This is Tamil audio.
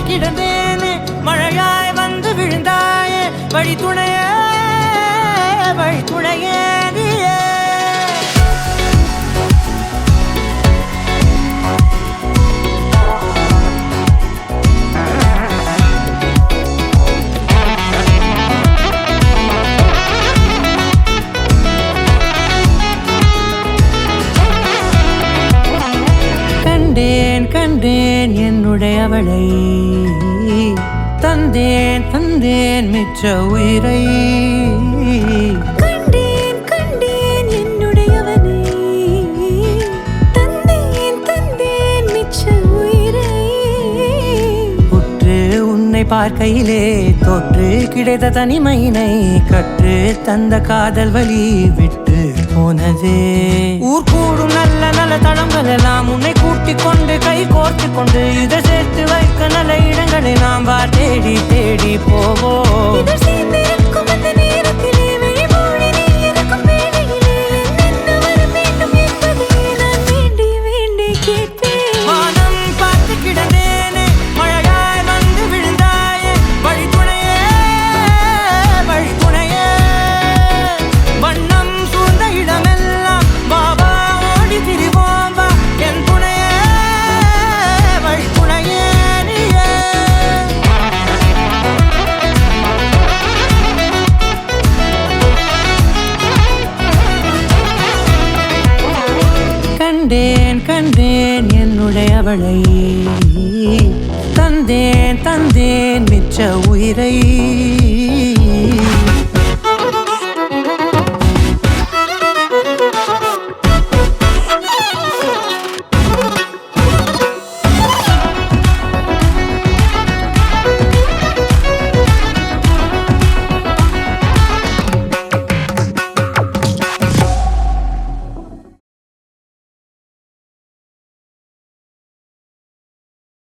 கிடந்தேனே மழையாய் வந்து விழுந்தாயே வழி துணையே நீயே கண்டேன் என்னுடையவளை தந்தேன் மிச்ச உயிரை கண்டேன் என்னுடையவனை தந்தேன் மிச்ச உயிரை உற்று உன்னை பார்க்கையிலே தொற்று கிடைத்த தனிமையினை கற்று தந்த காதல் வழி விட்டு போனதே ஊர் கூடும் நல்ல நல்ல தளங்கள் எல்லாம் உன்னை கூட்டிக் கொண்டு கை கோர்த்து கொண்டு இதை சேர்த்து வைக்க நல்ல இடங்களை நாம் தேடி தேடி போவோம் வானம் பார்த்து கிடந்தேனே மழையாய் வந்து விழுந்தாயே வழி துணையே வண்ணம் சூழ்ந்த இடமெல்லாம் பாபா ஓடி திரிவோம் வா என் துணையே வழி துணையே நீயே கண்டேன் என்னுடையவளை தந்தேன் மிச்ச உயிரை